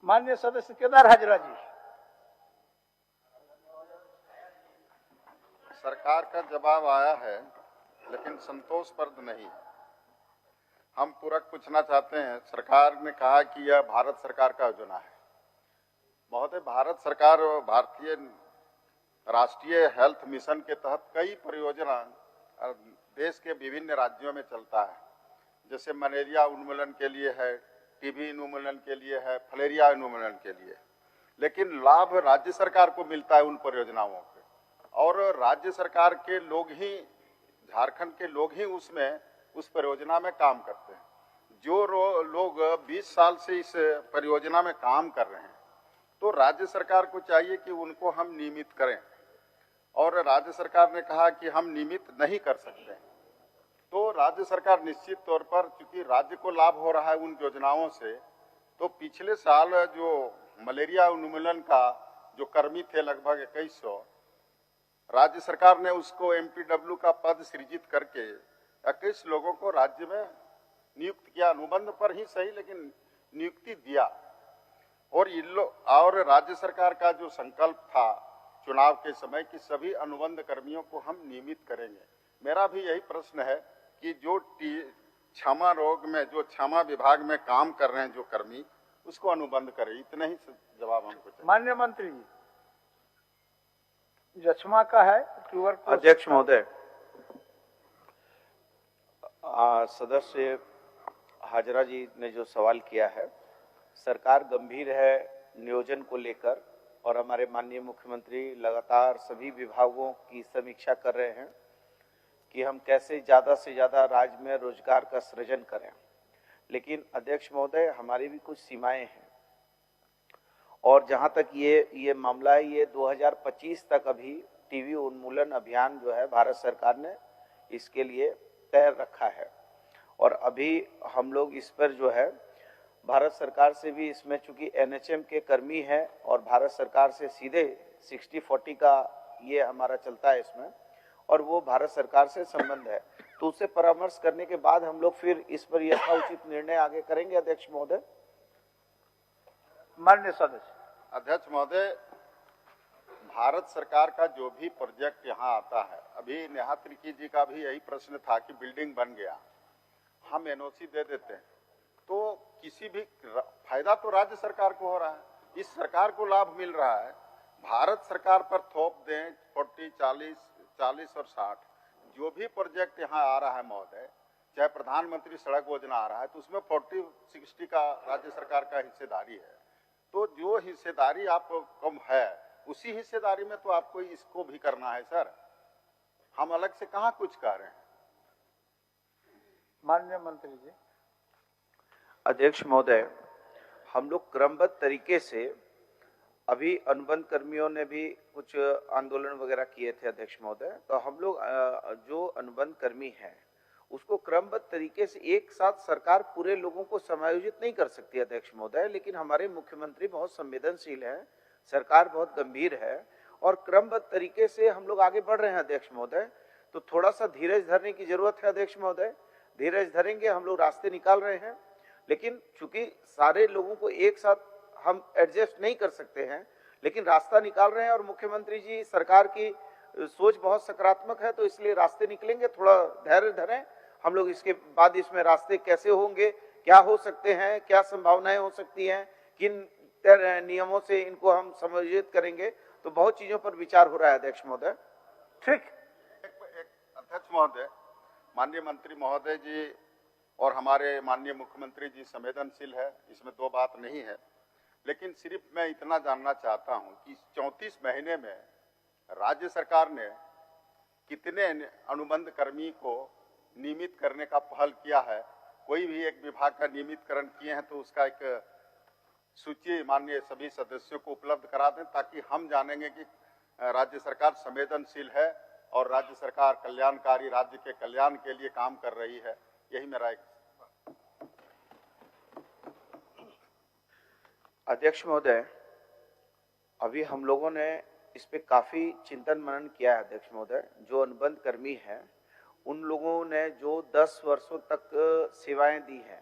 माननीय सदस्य केदार हाजरा जी। सरकार का जवाब आया है लेकिन संतोषप्रद नहीं। हम पूरक पूछना चाहते हैं। सरकार ने कहा कि यह भारत सरकार का योजना है। महोदय, भारत सरकार भारतीय राष्ट्रीय हेल्थ मिशन के तहत कई परियोजना देश के विभिन्न राज्यों में चलता है। जैसे मलेरिया उन्मूलन के लिए है, टीबी उन्मूलन के लिए है, फलेरिया उन्मूलन के लिए। लेकिन लाभ राज्य सरकार को मिलता है उन परियोजनाओं के, और राज्य सरकार के लोग ही, झारखंड के लोग ही उसमें उस परियोजना में काम करते हैं। जो लोग 20 साल से इस परियोजना में काम कर रहे हैं, तो राज्य सरकार को चाहिए कि उनको हम नियमित करें। और राज्य सरकार ने कहा कि हम नियमित नहीं कर सकते, तो राज्य सरकार निश्चित तौर पर, चूंकि राज्य को लाभ हो रहा है उन योजनाओं से, तो पिछले साल जो मलेरिया उन्मूलन का जो कर्मी थे लगभग 2100, राज्य सरकार ने उसको एमपीडब्ल्यू का पद सृजित करके 21 लोगों को राज्य में नियुक्त किया। अनुबंध पर ही सही, लेकिन नियुक्ति दिया। और राज्य सरकार का जो संकल्प था चुनाव के समय कि सभी अनुबंध कर्मियों को हम नियमित करेंगे। मेरा भी यही प्रश्न है कि जो क्षमा रोग में, जो क्षमा विभाग में काम कर रहे हैं जो कर्मी, उसको अनुबंध करें। इतना ही जवाब हमको चाहिए। माननीय मंत्री जी, जक्षमा का है अध्यक्ष महोदय, सदस्य हाजरा जी ने जो सवाल किया है, सरकार गंभीर है नियोजन को लेकर, और हमारे माननीय मुख्यमंत्री लगातार सभी विभागों की समीक्षा कर रहे हैं कि हम कैसे ज़्यादा से ज़्यादा राज्य में रोजगार का सृजन करें। लेकिन अध्यक्ष महोदय, हमारी भी कुछ सीमाएं हैं, और जहां तक ये मामला है, ये 2025 तक अभी टीबी उन्मूलन अभियान जो है भारत सरकार ने इसके लिए तय रखा है। और अभी हम लोग इस पर जो है भारत सरकार से भी, इसमें चूंकि एनएचएम के कर्मी हैं और भारत सरकार से सीधे 60-40 का ये हमारा चलता है इसमें, और वो भारत सरकार से संबंध है, तो उससे परामर्श करने के बाद हम लोग फिर इस पर यथाउचित निर्णय आगे करेंगे। अध्यक्ष महोदय। माननीय सदस्य। अध्यक्ष महोदय, भारत सरकार का जो भी प्रोजेक्ट यहाँ आता है, अभी नेहा त्रिकी जी का भी यही प्रश्न था कि बिल्डिंग बन गया, हम एनओसी दे देते हैं, तो किसी भी फायदा तो राज्य सरकार को हो रहा है, इस सरकार को लाभ मिल रहा है। भारत सरकार पर थोप दें 40, 40 और 60, जो भी प्रोजेक्ट यहाँ आ रहा है महोदय, चाहे प्रधानमंत्री सड़क योजना आ रहा है, तो उसमें 40-60 का राज्य सरकार का हिस्सेदारी है। तो जो हिस्सेदारी आपको कम है, उसी हिस्सेदारी में तो आपको इसको भी करना है सर। हम अलग से कहाँ कुछ कह रहे हैं। माननीय मंत्री जी। अध्यक्ष महोदय, हम लोग क्रमबद्ध तरीके से, अभी अनुबंध कर्मियों ने भी कुछ आंदोलन वगैरह किए थे अध्यक्ष महोदय, तो हम लोग जो अनुबंध कर्मी हैं उसको क्रमबद्ध तरीके से, एक साथ सरकार पूरे लोगों को समायोजित नहीं कर सकती अध्यक्ष महोदय, लेकिन हमारे मुख्यमंत्री बहुत संवेदनशील हैं, सरकार बहुत गंभीर है, और क्रमबद्ध तरीके से हम लोग आगे बढ़ रहे हैं अध्यक्ष महोदय। तो थोड़ा सा धीरज धरने की जरूरत है अध्यक्ष महोदय, धीरज धरेंगे, हम लोग रास्ते निकाल रहे हैं। लेकिन चूंकि सारे लोगों को एक साथ हम एडजस्ट नहीं कर सकते हैं, लेकिन रास्ता निकाल रहे हैं, और मुख्यमंत्री जी, सरकार की सोच बहुत सकारात्मक है, तो इसलिए रास्ते निकलेंगे। थोड़ा धैर्य धरें, हम लोग इसके बाद इसमें रास्ते कैसे होंगे, क्या हो सकते हैं, क्या संभावनाएं हो सकती हैं, किन नियमों से इनको हम समायोजित करेंगे, तो बहुत चीजों पर विचार हो रहा है अध्यक्ष महोदय। ठीक। अध्यक्ष महोदय, माननीय मंत्री महोदय जी और हमारे माननीय मुख्यमंत्री जी संवेदनशील है, इसमें दो बात नहीं है। लेकिन सिर्फ मैं इतना जानना चाहता हूं कि 34 महीने में राज्य सरकार ने कितने अनुबंध कर्मी को नियमित करने का पहल किया है। कोई भी एक विभाग का नियमितकरण किए हैं तो उसका एक सूची माननीय सभी सदस्यों को उपलब्ध करा दें, ताकि हम जानेंगे कि राज्य सरकार संवेदनशील है और राज्य सरकार कल्याणकारी, राज्य के कल्याण के लिए काम कर रही है। यही मेरा एक। अध्यक्ष महोदय, अभी हम लोगों ने इस पे काफी चिंतन मनन किया है अध्यक्ष महोदय। जो अनुबंध कर्मी हैं, उन लोगों ने जो 10 वर्षों तक सेवाएं दी हैं,